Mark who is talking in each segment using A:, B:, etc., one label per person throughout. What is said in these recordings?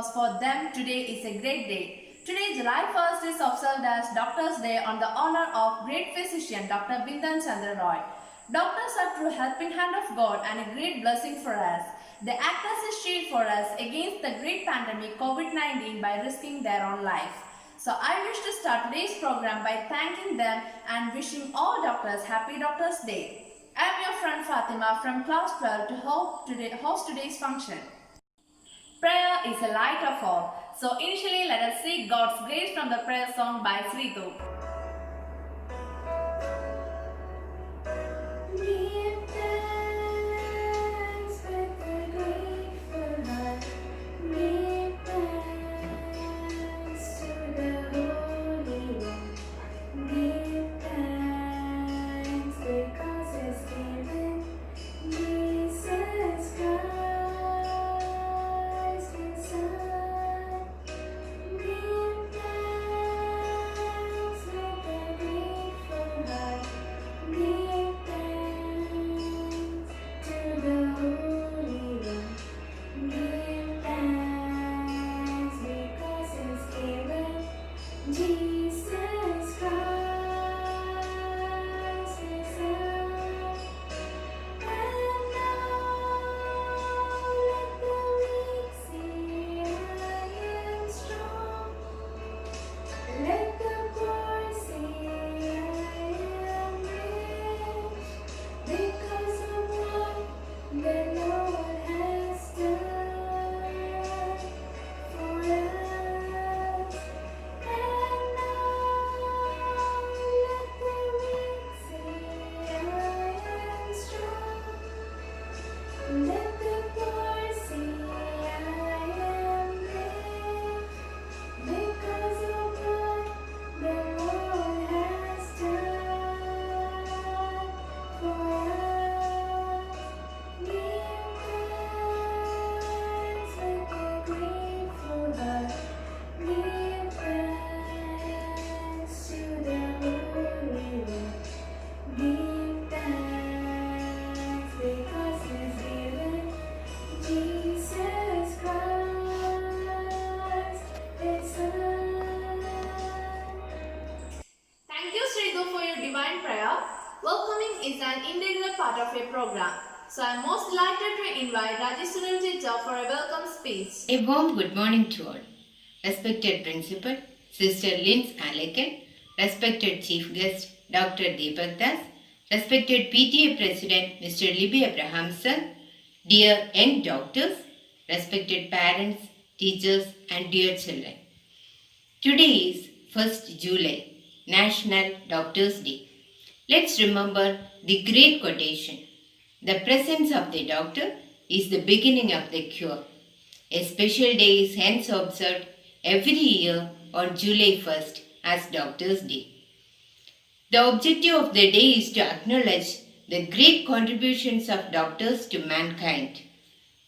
A: because for them today is a great day. Today, July 1st is observed as Doctors' Day on the honor of great physician Dr. Bindan Chandra Roy. Doctors are true helping hand of God and a great blessing for us. They act as a shield for us against the great pandemic COVID-19 by risking their own life. So I wish to start today's program by thanking them and wishing all doctors happy Doctors' Day. I am your friend Fatima from class 12 to host today's function. Prayer is a light of all. So initially let us seek God's grace from the prayer song by Sritu. Welcoming is an integral part of a program. So I am most delighted to invite Rajesh Sunil Teacher for a welcome speech.
B: A warm good morning to all. Respected Principal, Sister Linz Alekan, respected Chief Guest Dr. Deepak Das, respected PTA President Mr. Libby Abraham sir, dear young doctors, respected parents, teachers and dear children. Today is 1st July, National Doctors' Day. Let's remember the great quotation. The presence of the doctor is the beginning of the cure. A special day is hence observed every year on July 1st as Doctors' Day. The objective of the day is to acknowledge the great contributions of doctors to mankind.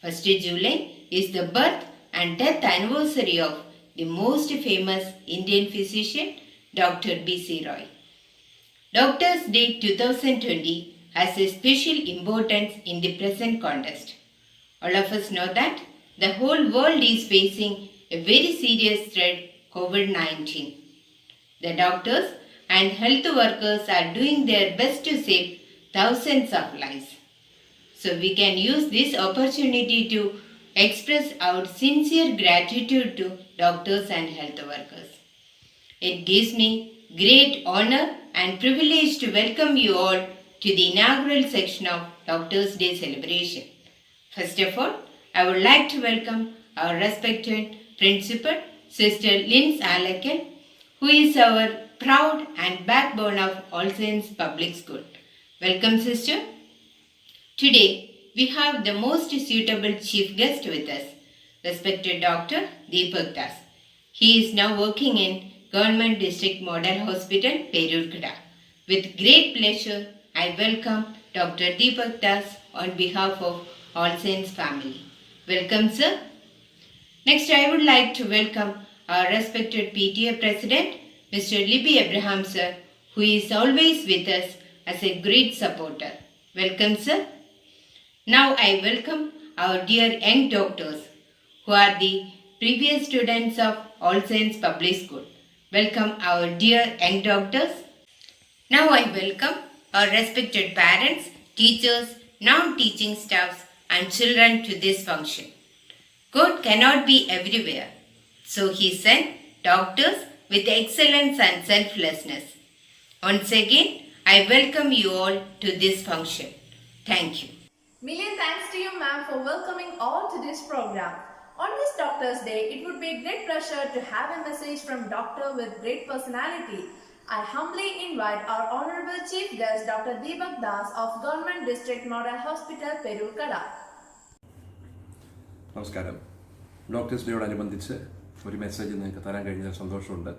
B: 1st July is the birth and death anniversary of the most famous Indian physician, Dr. B.C. Roy. Doctors' Day 2020 has a special importance in the present context. All of us know that the whole world is facing a very serious threat, COVID-19. The doctors and health workers are doing their best to save thousands of lives. So we can use this opportunity to express our sincere gratitude to doctors and health workers. It gives me great honor and privilege to welcome you all to the inaugural section of Doctors' Day celebration. First of all, I would like to welcome our respected Principal, Sister Linz Alekan, who is our proud and backbone of All Saints Public School. Welcome, Sister. Today, we have the most suitable chief guest with us, respected Dr. Deepak Das. He is now working in Government District Model Hospital, Perurkada. With great pleasure, I welcome Dr. Deepak Das on behalf of All Saints family. Welcome, sir. Next, I would like to welcome our respected PTA President, Mr. Libby Abraham, sir, who is always with us as a great supporter. Welcome, sir. Now, I welcome our dear young doctors who are the previous students of All Saints Public School. Welcome our dear young doctors. Now I welcome our respected parents, teachers, non-teaching staffs and children to this function. God cannot be everywhere, so He sent doctors with excellence and selflessness. Once again, I welcome you all to this function. Thank you.
A: Million thanks to you, ma'am, for welcoming all to this program. On this Doctor's Day, it would be a great pleasure to have a message from doctor with great personality. I humbly invite our Honorable Chief Guest, Dr. Deepak Das of Government District Model Hospital, Perukada.
C: നമസ്കാരം. Doctors ഡേയോടനുബന്ധിച്ച് ഒരു message നിങ്ങൾക്ക് തരാൻ കഴിഞ്ഞതിൽ സന്തോഷമുണ്ട്.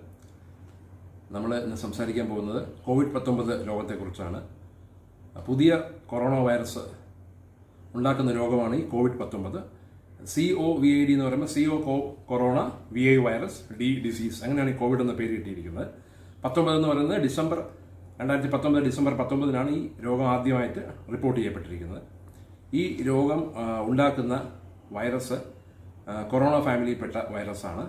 C: നമ്മൾ ഇന്ന് സംസാരിക്കാൻ പോകുന്നത് COVID-19 രോഗത്തെക്കുറിച്ചാണ്. പുതിയ കൊറോണ വൈറസ് ഉണ്ടാക്കുന്ന രോഗമാണ് ഈ COVID-19. COVID എന്ന് പറയുമ്പോൾ CO corona, VI virus, D disease, അങ്ങനെയാണ് ഈ കോവിഡ് എന്ന പേര് കിട്ടിയിരിക്കുന്നത്. 19 എന്ന് പറയുന്നത് 2019 ഡിസംബർ 19 ഈ രോഗം ആദ്യമായിട്ട് റിപ്പോർട്ട് ചെയ്യപ്പെട്ടിരിക്കുന്നത്. ഈ രോഗം ഉണ്ടാക്കുന്ന വൈറസ് കൊറോണ ഫാമിലിയിൽപ്പെട്ട വൈറസാണ്.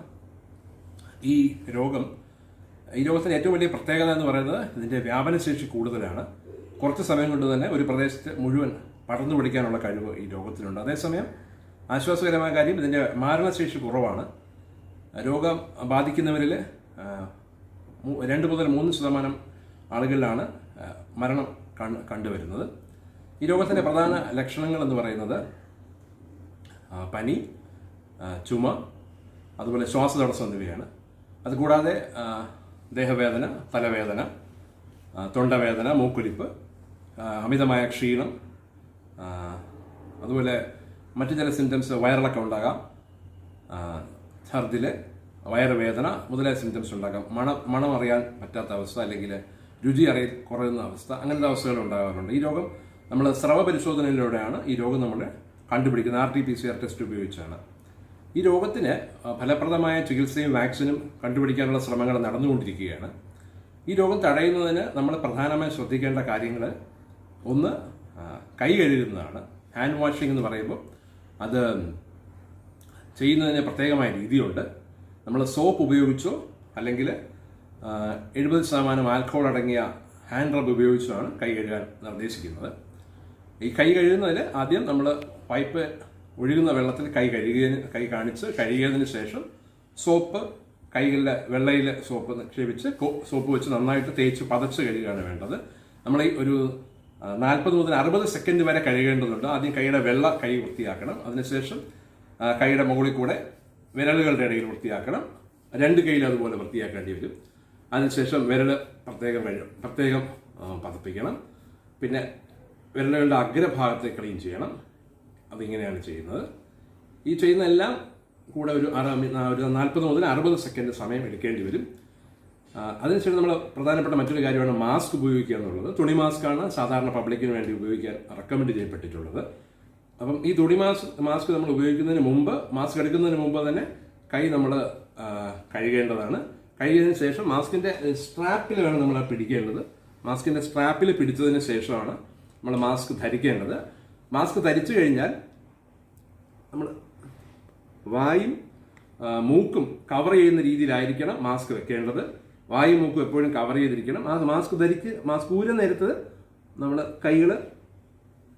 C: ഈ രോഗത്തിന് ഏറ്റവും വലിയ പ്രത്യേകത എന്ന് പറയുന്നത് ഇതിൻ്റെ വ്യാപനശേഷി കൂടുതലാണ്. കുറച്ച് സമയം കൊണ്ട് തന്നെ ഒരു പ്രദേശത്ത് മുഴുവൻ പടർന്നു പിടിക്കാനുള്ള കഴിവ് ഈ രോഗത്തിനുണ്ട്. അതേസമയം ആശ്വാസകരമായ കാര്യം ഇതിൻ്റെ മരണശേഷി കുറവാണ്. രോഗം ബാധിക്കുന്നവരിൽ 2 മുതൽ 3% ആളുകളിലാണ് മരണം കണ്ടുവരുന്നത്. ഈ രോഗത്തിൻ്റെ പ്രധാന ലക്ഷണങ്ങൾ എന്ന് പറയുന്നത് പനി, ചുമ, അതുപോലെ ശ്വാസതടസ്സം എന്നിവയാണ്. അതുകൂടാതെ ദേഹവേദന, തലവേദന, തൊണ്ടവേദന, മൂക്കൊലിപ്പ്, അമിതമായ ക്ഷീണം, അതുപോലെ മറ്റു ചില സിംറ്റംസ് വയറിളക്കം ഉണ്ടാകാം, ഛർദിൽ, വയറുവേദന മുതലായ സിംറ്റംസ് ഉണ്ടാകാം. മണം അറിയാൻ പറ്റാത്ത അവസ്ഥ, അല്ലെങ്കിൽ രുചി കുറയുന്ന അവസ്ഥ, അങ്ങനത്തെ അവസ്ഥകൾ ഉണ്ടാകാറുണ്ട്. ഈ രോഗം നമ്മൾ സ്രവ പരിശോധനയിലൂടെയാണ് ഈ രോഗം നമ്മൾ കണ്ടുപിടിക്കുന്നത്. RT-PCR ടെസ്റ്റ് ഉപയോഗിച്ചാണ്. ഈ രോഗത്തിന് ഫലപ്രദമായ ചികിത്സയും വാക്സിനും കണ്ടുപിടിക്കാനുള്ള ശ്രമങ്ങൾ നടന്നുകൊണ്ടിരിക്കുകയാണ്. ഈ രോഗം തടയുന്നതിന് നമ്മൾ പ്രധാനമായും ശ്രദ്ധിക്കേണ്ട കാര്യങ്ങൾ, ഒന്ന് കൈ കഴുകുന്നതാണ്. ഹാൻഡ് വാഷിംഗ് എന്ന് പറയുമ്പോൾ അത് ചെയ്യുന്നതിന് പ്രത്യേകമായ രീതിയുണ്ട്. നമ്മൾ സോപ്പ് ഉപയോഗിച്ചോ അല്ലെങ്കിൽ 70% ആൽക്കഹോൾ അടങ്ങിയ ഹാൻഡ് റബ്ബ് ഉപയോഗിച്ചാണ് കൈ കഴുകാൻ നിർദ്ദേശിക്കുന്നത്. ഈ കൈ കഴുകുന്നതിൽ ആദ്യം നമ്മൾ പൈപ്പ് ഒഴുകുന്ന വെള്ളത്തിൽ കൈ കാണിച്ച് കഴുകിയതിന് ശേഷം സോപ്പ് കൈകളിലെ വെള്ളയിൽ സോപ്പ് നിക്ഷേപിച്ച് സോപ്പ് വെച്ച് നന്നായിട്ട് തേച്ച് പതച്ച് കഴുകുകയാണ് വേണ്ടത്. നമ്മൾ ഒരു 40 മുതൽ 60 സെക്കൻഡ് വരെ കഴുകേണ്ടതുണ്ട്. ആദ്യം കൈയുടെ വെള്ള കൈ വൃത്തിയാക്കണം. അതിനുശേഷം കൈയുടെ മുകളിൽ കൂടെ വിരലുകളുടെ ഇടയിൽ വൃത്തിയാക്കണം. 2 കൈയിൽ അതുപോലെ വൃത്തിയാക്കേണ്ടി വരും. അതിനുശേഷം വിരൽ പ്രത്യേകം പതപ്പിക്കണം. പിന്നെ വിരലുകളുടെ അഗ്രഭാഗത്തെ ക്ലീൻ ചെയ്യണം. അതിങ്ങനെയാണ് ചെയ്യുന്നത്. ഈ ചെയ്യുന്നതെല്ലാം കൂടെ ഒരു 40 മുതൽ 60 സെക്കൻഡ് സമയം എടുക്കേണ്ടി വരും. അതിനുശേഷം നമ്മൾ പ്രധാനപ്പെട്ട മറ്റൊരു കാര്യമാണ് മാസ്ക് ഉപയോഗിക്കുക എന്നുള്ളത്. തുണി മാസ്കാണ് സാധാരണ പബ്ലിക്കിന് വേണ്ടി ഉപയോഗിക്കാൻ റെക്കമെൻഡ് ചെയ്യപ്പെട്ടിട്ടുള്ളത്. അപ്പം ഈ തുണി മാസ്ക് നമ്മൾ ഉപയോഗിക്കുന്നതിന് മുമ്പ്, മാസ്ക് എടുക്കുന്നതിന് മുമ്പ് തന്നെ കൈ നമ്മൾ കഴുകേണ്ടതാണ്. കഴുകിയതിന് ശേഷം മാസ്കിൻ്റെ സ്ട്രാപ്പിൽ വേണം നമ്മൾ പിടിക്കേണ്ടത്. മാസ്കിൻ്റെ സ്ട്രാപ്പിൽ പിടിച്ചതിന് ശേഷമാണ് നമ്മൾ മാസ്ക് ധരിക്കേണ്ടത്. മാസ്ക് ധരിച്ചു കഴിഞ്ഞാൽ നമ്മൾ വായും മൂക്കും കവർ ചെയ്യുന്ന രീതിയിലായിരിക്കണം മാസ്ക് വെക്കേണ്ടത്. വായും മൂക്കും എപ്പോഴും കവർ ചെയ്തിരിക്കണം. ആ മാസ്ക് ഊരുന്ന നേരത്ത് നമ്മൾ കൈകൾ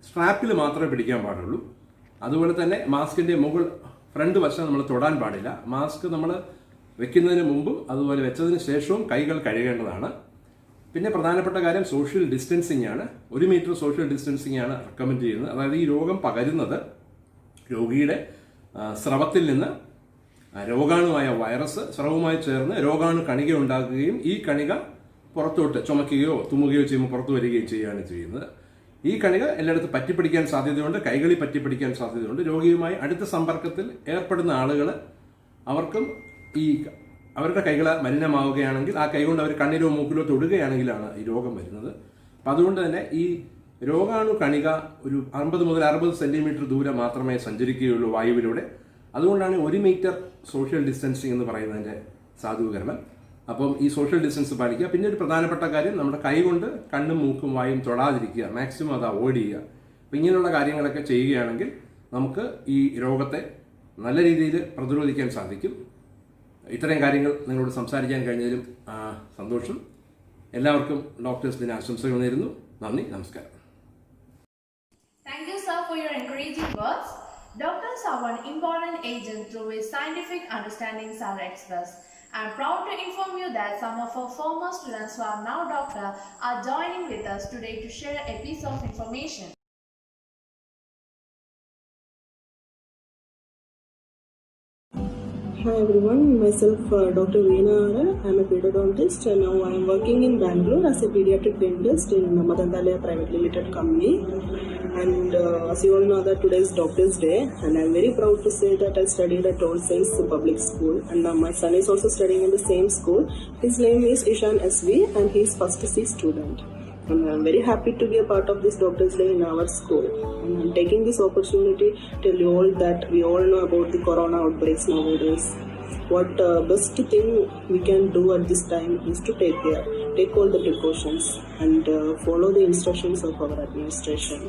C: സ്ട്രാപ്പിൽ മാത്രമേ പിടിക്കാൻ പാടുള്ളൂ. അതുപോലെ തന്നെ മാസ്കിൻ്റെ ഫ്രണ്ട് വശം നമ്മൾ തൊടാൻ പാടില്ല. മാസ്ക് നമ്മൾ വെക്കുന്നതിന് മുമ്പും അതുപോലെ വെച്ചതിന് ശേഷവും കൈകൾ കഴുകേണ്ടതാണ്. പിന്നെ പ്രധാനപ്പെട്ട കാര്യം സോഷ്യൽ ഡിസ്റ്റൻസിങ് ആണ്. 1 മീറ്റർ സോഷ്യൽ ഡിസ്റ്റൻസിങ് ആണ് റെക്കമെൻഡ് ചെയ്യുന്നത്. അതായത് ഈ രോഗം പകരുന്നത് രോഗിയുടെ സ്രവത്തിൽ നിന്ന് രോഗാണുവായ വൈറസ് സ്രവവുമായി ചേർന്ന് രോഗാണു കണിക ഉണ്ടാക്കുകയും ഈ കണിക പുറത്തോട്ട് ചുമക്കുകയോ തുമ്മുകയോ ചെയ്യുമ്പോൾ പുറത്തു വരികയും ചെയ്യുകയാണ് ചെയ്യുന്നത്. ഈ കണിക എല്ലായിടത്തും പറ്റിപ്പിടിക്കാൻ സാധ്യതയുണ്ട്. കൈകളിൽ പറ്റിപ്പിടിക്കാൻ സാധ്യതയുണ്ട്. രോഗിയുമായി അടുത്ത സമ്പർക്കത്തിൽ ഏർപ്പെടുന്ന ആളുകൾ അവർക്കും അവരുടെ കൈകൾ മലിനമാവുകയാണെങ്കിൽ ആ കൈ കൊണ്ട് അവർ കണ്ണിലോ മൂക്കിലോ തൊടുകയാണെങ്കിലാണ് ഈ രോഗം വരുന്നത്. അപ്പം അതുകൊണ്ട് തന്നെ ഈ രോഗാണു കണിക ഒരു 50 മുതൽ 60 സെന്റിമീറ്റർ ദൂരം മാത്രമേ സഞ്ചരിക്കുകയുള്ളൂ വായുവിലൂടെ. അതുകൊണ്ടാണ് 1 മീറ്റർ സോഷ്യൽ ഡിസ്റ്റൻസിങ് എന്ന് പറയുന്നതിൻ്റെ സാധൂകരണം. അപ്പം ഈ സോഷ്യൽ ഡിസ്റ്റൻസ് പാലിക്കുക. പിന്നെ ഒരു പ്രധാനപ്പെട്ട കാര്യം, നമ്മുടെ കൈ കൊണ്ട് കണ്ണും മൂക്കും വായും തൊടാതിരിക്കുക, മാക്സിമം അത് അവോയ്ഡ് ചെയ്യുക. അപ്പം ഇങ്ങനെയുള്ള കാര്യങ്ങളൊക്കെ ചെയ്യുകയാണെങ്കിൽ നമുക്ക് ഈ രോഗത്തെ നല്ല രീതിയിൽ പ്രതിരോധിക്കാൻ സാധിക്കും. ഇത്രയും കാര്യങ്ങൾ നിങ്ങളോട് സംസാരിക്കാൻ കഴിഞ്ഞതിലും സന്തോഷം. എല്ലാവർക്കും ഡോക്ടേഴ്സ് ദിന ആശംസകൾ നേരുന്നു. നന്ദി, നമസ്കാരം.
A: Thank you, sir, for your encouraging words. Doctors are one important agent through which scientific understandings are expressed. I am proud to inform you that some of our former students who are now doctors are joining with us today to share a piece of information.
D: Hi everyone, myself Dr. Veena Ara. I am a periodontist and now I am working in Bangalore as a pediatric dentist in Madandalaya Private Limited Company. And as you all know that today is Doctor's Day and I am very proud to say that I studied at All Saints Public School and my son is also studying in the same school. His name is Ishan SV and he is first C student. And I am very happy to be a part of this Doctor's Day in our school. And I am taking this opportunity to tell you all that we all know about the corona outbreaks nowadays. What best thing we can do at this time is to take care, take all the precautions and follow the instructions of our administration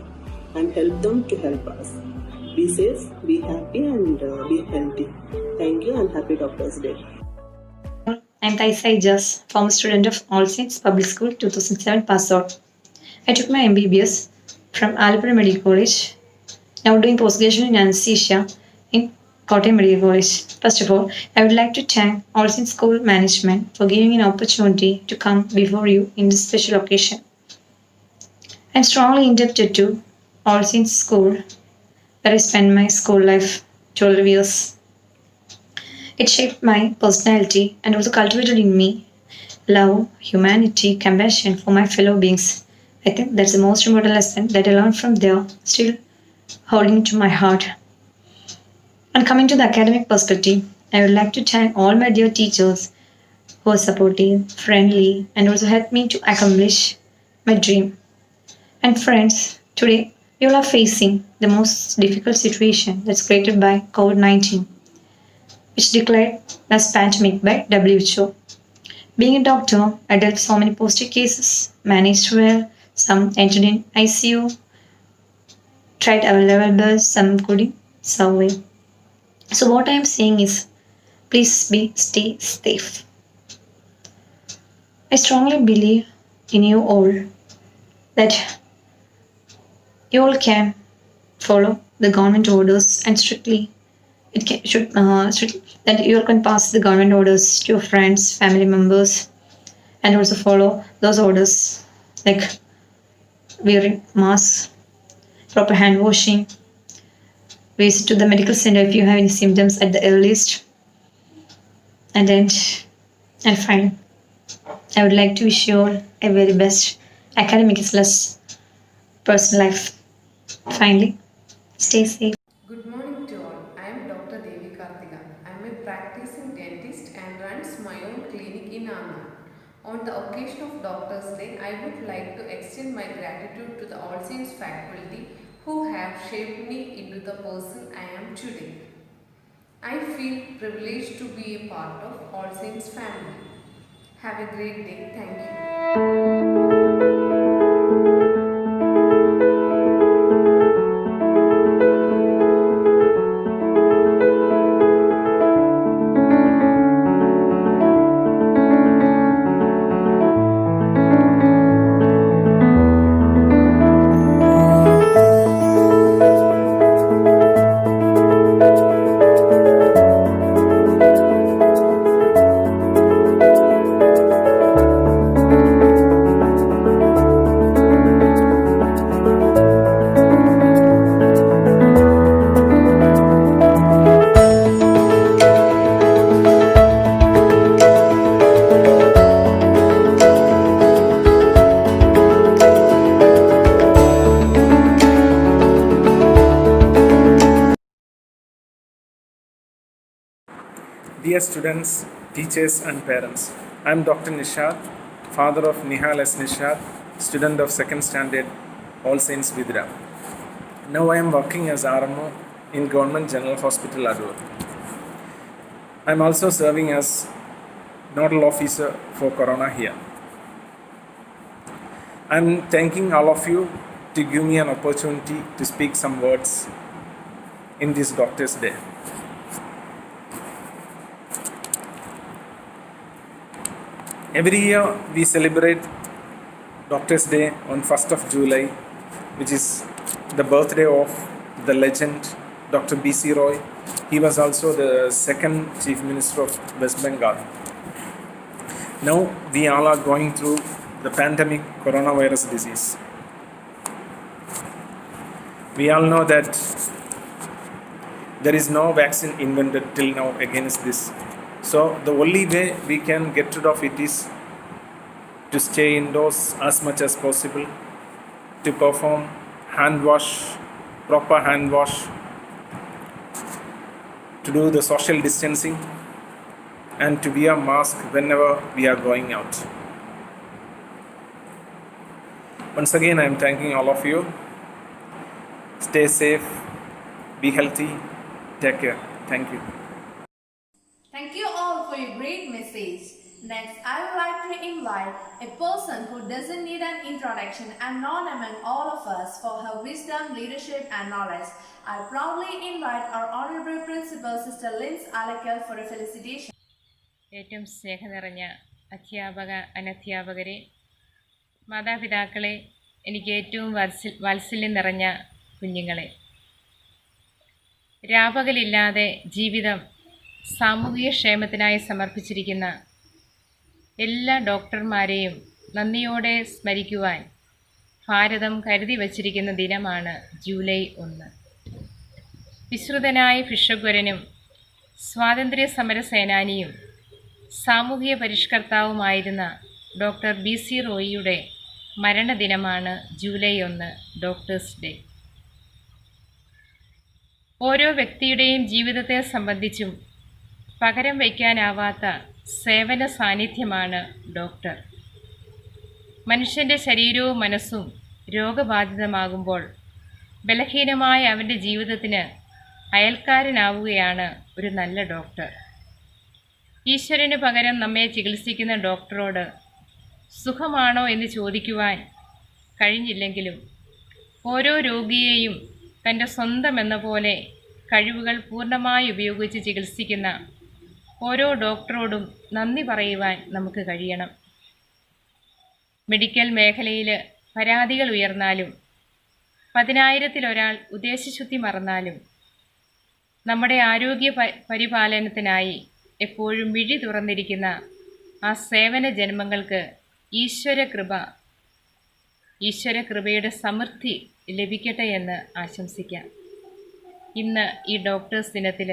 D: and help them to help us. Be safe, be happy and be healthy. Thank you and happy Doctor's Day.
E: I'm Taisa Ijaz, former student of All Saints Public School 2007 pass out. I took my MBBS from Alappuzha Medical College, now doing post-graduation in anesthesia in Kottayam Medical College. First of all, I would like to thank All Saints School management for giving me an opportunity to come before you in this special occasion. I'm strongly indebted to All Saints School, where I spent my school life 12 years. It shaped my personality and also cultivated in me love, humanity, compassion for my fellow beings. I think that's the most important lesson that I learned from there, still holding to my heart. And coming to the academic perspective, I would like to thank all my dear teachers who are supportive, friendly, and also helped me to accomplish my dream. And friends, today we all are facing the most difficult situation that's created by COVID-19. Which declared as pandemic by WHO. Being a doctor, I dealt with so many positive cases, managed well, some entered in ICU, tried available, some couldn't survive. So what I am saying is, please stay safe. I strongly believe in you all that you all can follow the government orders and strictly that you can pass the government orders to your friends, family members, and also follow those orders like wearing masks, proper hand washing, visit to the medical center if you have any symptoms at the earliest, and finally, I would like to wish you all a very best academic as well as personal life. Finally, stay safe.
F: Good morning to all. I am Dr. Devi Karthika. I am a practicing dentist and runs my own clinic in Anand. On the occasion of Doctor's Day, I would like to extend my gratitude to the All Saints faculty who have shaped me into the person I am today. I feel privileged to be a part of All Saints family. Have a great day. Thank you.
G: Dear students, teachers and parents, I am Dr. Nishad, father of Nihal S. Nishad, student of 2nd standard, All Saints Vidra. Now I am working as RMO in Government General Hospital, Adur. I am also serving as Nodal Officer for Corona here. I am thanking all of you to give me an opportunity to speak some words in this Doctor's Day. Every year we celebrate Doctors' Day on 1st of July, which is the birthday of the legend Dr. B.C. Roy. He was also the second Chief Minister of West Bengal. Now we all are going through the pandemic coronavirus disease. We all know that there is no vaccine invented till now against this. So the only way we can get rid of it is to stay indoors as much as possible, to perform hand wash, proper hand wash, to do the social distancing, and to wear mask whenever we are going out. Once again, I am thanking all of you. Stay safe, be healthy, take care. Thank you.
A: Thank you all for your great message. Next, I would like to invite a person who doesn't need an introduction and known among all of us for her wisdom, leadership and knowledge. I proudly invite our Honorable Principal, Sister Linz Alakal, for a felicitation.
H: ഏറ്റവും സ്നേഹം നിറഞ്ഞ അധ്യാപക അനധ്യാപകരെ, മാതാപിതാക്കളെ, എനിക്ക് ഏറ്റവും വാത്സല്യം നിറഞ്ഞ കുഞ്ഞുങ്ങളെ, രാപകലില്ലാതെ ജീവിതം സാമൂഹിക ക്ഷേമത്തിനായി സമർപ്പിച്ചിരിക്കുന്ന എല്ലാ ഡോക്ടർമാരെയും നന്ദിയോടെ സ്മരിക്കുവാൻ ഭാരതം കരുതി വച്ചിരിക്കുന്ന ദിനമാണ് ജൂലൈ 1. വിശ്രുതനായ ഭിഷഗ്വരനും സ്വാതന്ത്ര്യ സമര സേനാനിയും സാമൂഹിക പരിഷ്കർത്താവുമായിരുന്ന ഡോക്ടർ B.C. റോയിയുടെ മരണദിനമാണ് ജൂലൈ 1, ഡോക്ടേഴ്സ് ഡേ. ഓരോ വ്യക്തിയുടെയും ജീവിതത്തെ സംബന്ധിച്ചും പകരം വയ്ക്കാനാവാത്ത സേവന സാന്നിധ്യമാണ് ഡോക്ടർ. മനുഷ്യൻ്റെ ശരീരവും മനസ്സും രോഗബാധിതമാകുമ്പോൾ ബലഹീനമായ അവൻ്റെ ജീവിതത്തിന് അയൽക്കാരനാവുകയാണ് ഒരു നല്ല ഡോക്ടർ. ഈശ്വരന് പകരം നമ്മെ ചികിത്സിക്കുന്ന ഡോക്ടറോട് സുഖമാണോ എന്ന് ചോദിക്കുവാൻ കഴിഞ്ഞില്ലെങ്കിലും ഓരോ രോഗിയെയും തൻ്റെ സ്വന്തം എന്ന പോലെ കഴിവുകൾ പൂർണ്ണമായി ഉപയോഗിച്ച് ചികിത്സിക്കുന്ന ഓരോ ഡോക്ടറോടും നന്ദി പറയുവാൻ നമുക്ക് കഴിയണം. മെഡിക്കൽ മേഖലയിൽ പരാതികൾ ഉയർന്നാലും 10,000-ൽ ഉദ്ദേശശുദ്ധി മറന്നാലും നമ്മുടെ ആരോഗ്യ പരിപാലനത്തിനായി എപ്പോഴും വിഴി തുറന്നിരിക്കുന്ന ആ സേവന ജന്മങ്ങൾക്ക് ഈശ്വരകൃപയുടെ സമൃദ്ധി ലഭിക്കട്ടെ എന്ന് ആശംസിക്കാം. ഇന്ന് ഈ ഡോക്ടേഴ്സ് ദിനത്തിൽ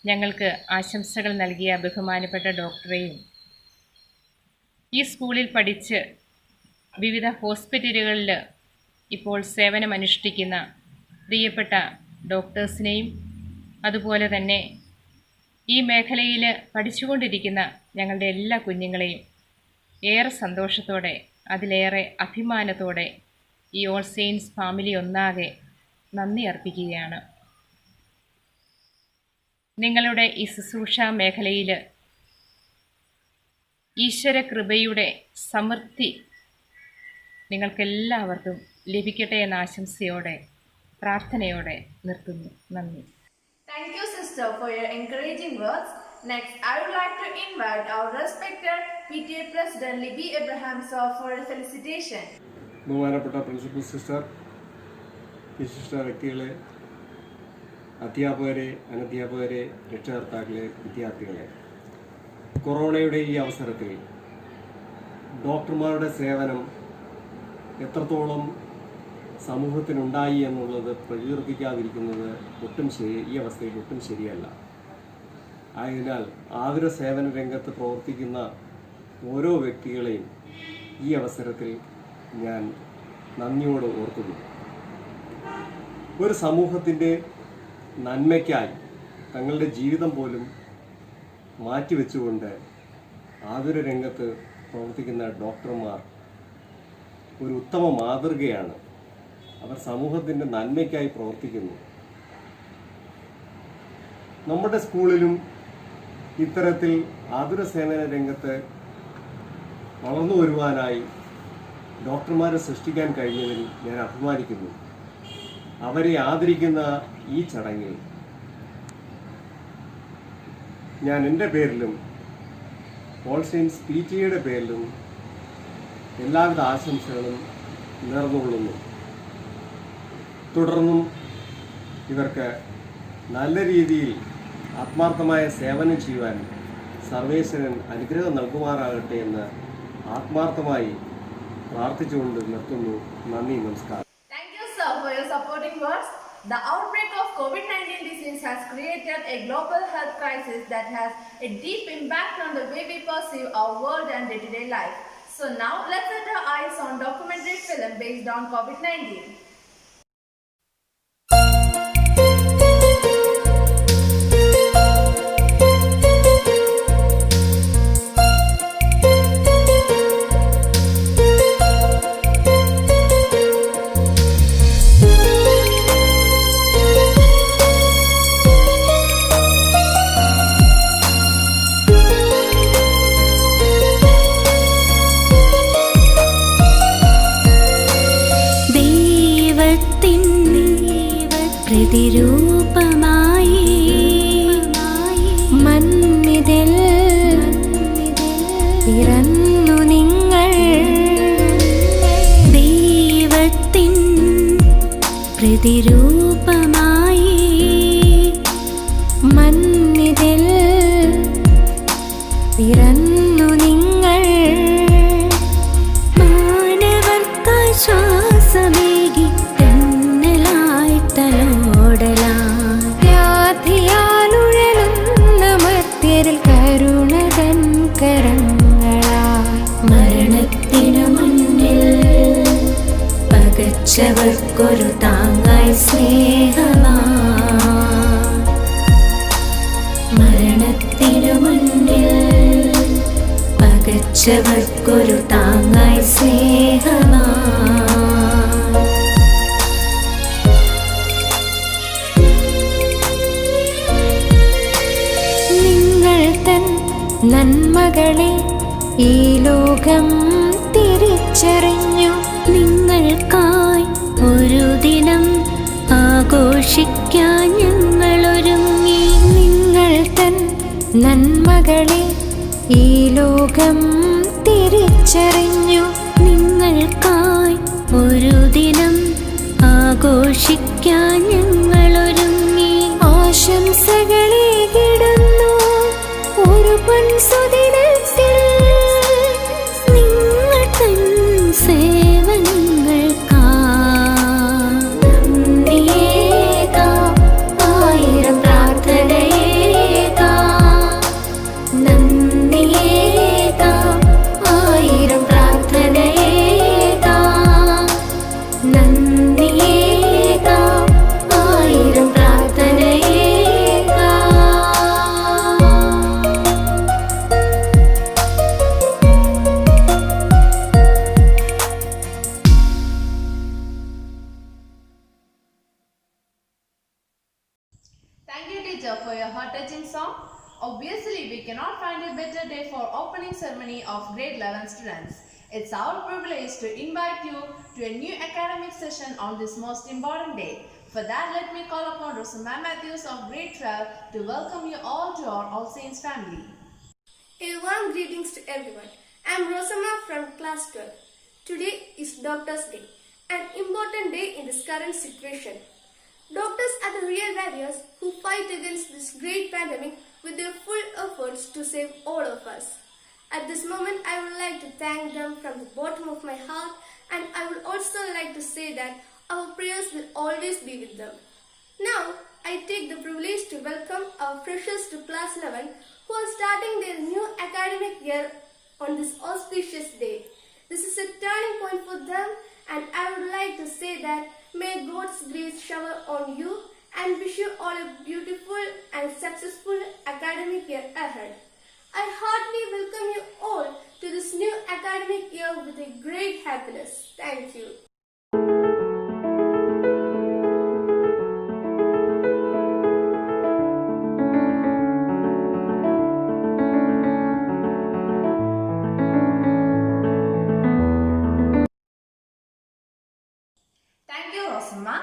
H: ഞങ്ങൾക്ക് ആശംസകൾ നൽകിയ ബഹുമാനപ്പെട്ട ഡോക്ടറെയും ഈ സ്കൂളിൽ പഠിച്ച് വിവിധ ഹോസ്പിറ്റലുകളിൽ ഇപ്പോൾ സേവനമനുഷ്ഠിക്കുന്ന പ്രിയപ്പെട്ട ഡോക്ടേഴ്സിനെയും അതുപോലെ തന്നെ ഈ മേഖലയിൽ പഠിച്ചുകൊണ്ടിരിക്കുന്ന ഞങ്ങളുടെ എല്ലാ കുഞ്ഞുങ്ങളെയും ഏറെ സന്തോഷത്തോടെ അതിലേറെ അഭിമാനത്തോടെ ഈ ഓൾ സെയിൻസ് ഫാമിലി ഒന്നാകെ നന്ദി അർപ്പിക്കുകയാണ്. നിങ്ങളുടെ ഈ ശുശ്രൂഷ മേഖലയിൽ ഈശ്വരകൃപയുടെ സമൃദ്ധി നിങ്ങൾക്കെല്ലാവർക്കും ലഭിക്കട്ടെ എന്ന ആശംസയോടെ പ്രാർത്ഥനയോടെ നിർത്തുന്നു. നന്ദി.
A: Thank you, sister, for your encouraging words. Next, I would like to invite our respected PTA President Libby Abraham sir for a felicitation.
I: ബഹുമാനപ്പെട്ട പ്രിൻസിപ്പൽ സിസ്റ്റർ, വിശിഷ്ട വ്യക്തികളെ, അധ്യാപകരെ, അനധ്യാപകരെ, രക്ഷകർത്താക്കളെ, വിദ്യാർത്ഥികളെ, കൊറോണയുടെ ഈ അവസരത്തിൽ ഡോക്ടർമാരുടെ സേവനം എത്രത്തോളം സമൂഹത്തിനുണ്ടായി എന്നുള്ളത് പ്രകീർത്തിക്കാതിരിക്കുന്നത് ഈ അവസ്ഥയിൽ ഒട്ടും ശരിയല്ല. ആയതിനാൽ ആതുര സേവന രംഗത്ത് പ്രവർത്തിക്കുന്ന ഓരോ വ്യക്തികളെയും ഈ അവസരത്തിൽ ഞാൻ നന്ദിയോട് ഓർക്കുന്നു. ഒരു സമൂഹത്തിൻ്റെ നന്മയ്ക്കായി തങ്ങളുടെ ജീവിതം പോലും മാറ്റിവെച്ചുകൊണ്ട് ആതുര രംഗത്ത് പ്രവർത്തിക്കുന്ന ഡോക്ടർമാർ ഒരു ഉത്തമ മാതൃകയാണ്. അവർ സമൂഹത്തിൻ്റെ നന്മയ്ക്കായി പ്രവർത്തിക്കുന്നു. നമ്മുടെ സ്കൂളിലും ഇത്തരത്തിൽ ആതുര സേവന രംഗത്ത് വളർന്നു വരുവാനായി ഡോക്ടർമാരെ സൃഷ്ടിക്കാൻ കഴിഞ്ഞതിൽ ഞാൻ അഭിമാനിക്കുന്നു. അവരെ ആദരിക്കുന്ന ഈ ചടങ്ങിൽ ഞാൻ എൻ്റെ പേരിലും ഓൾ സെയിൻസ് PTA പേരിലും എല്ലാവിധ ആശംസകളും നേർന്നുകൊള്ളുന്നു. തുടർന്നും ഇവർക്ക് നല്ല രീതിയിൽ ആത്മാർത്ഥമായ സേവനം ചെയ്യുവാൻ സർവേശ്വരൻ അനുഗ്രഹം നൽകുമാറാകട്ടെ എന്ന് ആത്മാർത്ഥമായി പ്രാർത്ഥിച്ചുകൊണ്ട് നിർത്തുന്നു. നന്ദി, നമസ്കാരം.
A: Thank you, sir, for your supporting words. The outbreak of COVID-19 disease has created a global health crisis that has a deep impact on the way we perceive our world and day-to-day life. So now let's set our eyes on documentary film based on COVID-19.
J: പ്രതിരൂപമായി മണ്ണിതിൽ പിറന്നു നിങ്ങൾ, ദൈവത്തിൻ പ്രതിരൂപമായി മണ്ണിതിൽ പിറന്നു നിങ്ങൾ, മാനവർക്കായി ശ്വാസമേകി കരുണതൻ കരങ്ങളായി മരണത്തിനു മുന്നിൽ പകച്ചവർക്കൊരു താങ്ങായി സ്നേഹമാ, മരണത്തിനു മുന്നിൽ പകച്ചവർക്കൊരു താങ്ങായി സ്നേഹമാ. നന്മകളെ ഈ ലോകം തിരിച്ചറിഞ്ഞു, നിങ്ങൾക്കായി ഒരു ദിനം ആഘോഷിക്കാൻ ഞങ്ങളൊരുങ്ങി. നിങ്ങൾ തൻ നന്മകളെ ഈ ലോകം തിരിച്ചറിഞ്ഞു, നിങ്ങൾക്കായി ഒരു ദിനം ആഘോഷിക്കാൻ ഞങ്ങളൊരുങ്ങി. ആശംസകളെ കിടന്നു ഒരു പൊൻസുദിനത്തിൽ നിങ്ങൾ തൻ സേവനങ്ങൾക്കായി നന്ദിയേകാം, ആയിരം പ്രാർത്ഥനയേകാം, നന്ദിയേകാം, ആയിരം പ്രാർത്ഥനയേകാം, നന്ദിയേകാം, ആയിരം പ്രാർത്ഥനയേകാം.
A: Thank you, teacher, for your heart-touching song. Obviously, we cannot find a better day for opening ceremony of grade 11 students. It's our privilege to invite you to a new academic session on this most important day. For that, let me call upon Rosamah Matthews of grade 12 to welcome you all to our All Saints family.
K: A warm greetings to everyone. I am Rosamah from class 12. Today is Doctors' Day, an important day in this current situation. Doctors are the real warriors who fight against this great pandemic with their full efforts to save all of us. At this moment, I would like to thank them from the bottom of my heart, and I would also like to say that our prayers will always be with them. Now, I take the privilege to welcome our freshers to class 11 who are starting their new academic year on this auspicious day. This is a turning point for them, and I would like to say that may God's grace shower on you and wish you all a beautiful and successful academic year ahead. I heartily welcome you all to this new academic year with a great happiness. Thank you.
A: Thank you, Rosamah.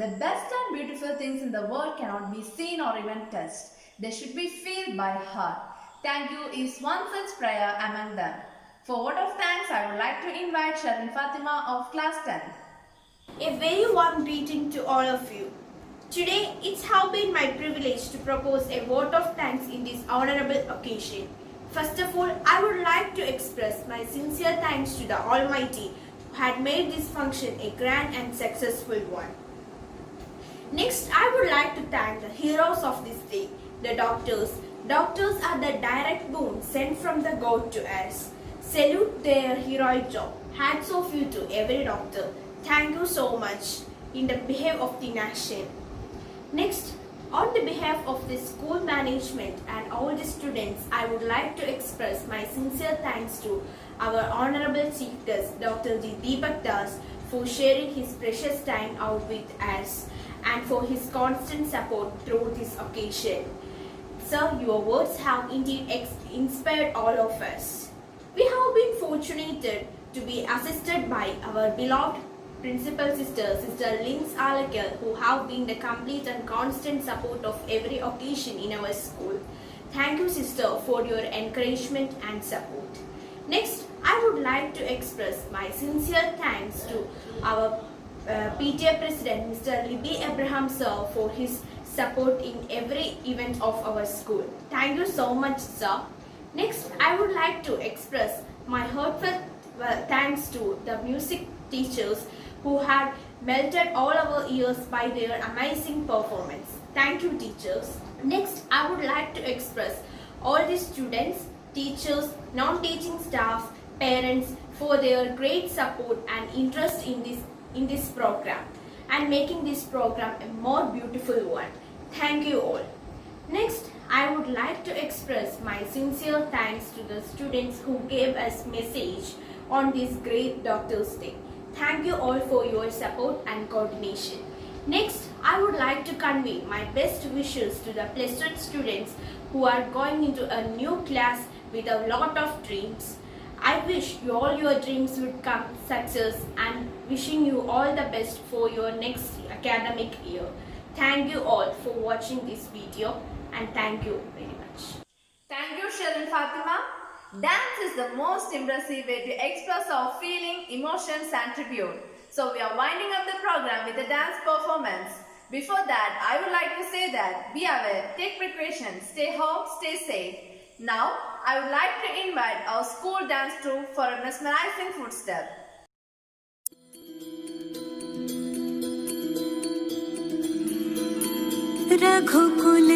A: The best and beautiful things in the world cannot be seen or even touched. They should be felt by heart. Thank you is one such prayer among them. For vote of thanks, I would like to invite Sharon Fatima of class 10.
L: A very warm greeting to all of you. Today, it's have been my privilege to propose a vote of thanks in this honorable occasion. First of all, I would like to express my sincere thanks to the Almighty who had made this function a grand and successful one. Next, I would like to thank the heroes of this day, the doctors. Doctors are the direct boon sent from the God to us. Salute their heroic job. Hats off you to every doctor. Thank you so much in the behalf of the nation. Next, on the behalf of the school management and all the students, I would like to express my sincere thanks to our Honorable Chief Guest, Dr. Deepak Das, for sharing his precious time out with us and for his constant support through this occasion. Sir, your words have indeed inspired all of us. We have been fortunate to be assisted by our beloved Principal Sister Linz Alakel, who have been the complete and constant support of every occasion in our school. Thank you, Sister, for your encouragement and support. Next, I would like to express my sincere thanks to our PTA President, Mr. Libby Abraham, sir, for his support in every event of our school. Thank you so much, sir. Next, I would like to express my heartfelt thanks to the music teachers who had melted all our ears by their amazing performance. Thank you, teachers. Next, I would like to express all the students, teachers, non-teaching staff, parents for their great support and interest in this program and making this program a more beautiful one. Thank you all. Next, I would like to express my sincere thanks to the students who gave us message on this great Doctor's Day. Thank you all for your support and coordination. Next, I would like to convey my best wishes to the +1 students who are going into a new class with a lot of dreams. I wish you all your dreams would come success and wishing you all the best for your next academic year. Thank you all for watching this video and thank you very much.
A: Thank you, Sharon Fatima. Dance is the most impressive way to express our feeling, emotions and tribute. So we are winding up the program with a dance performance. Before that, I would like to say that be aware, take precautions, stay home, stay safe. Now, I would like to invite our school dance troupe for a mesmerizing footstep.
J: Raghukul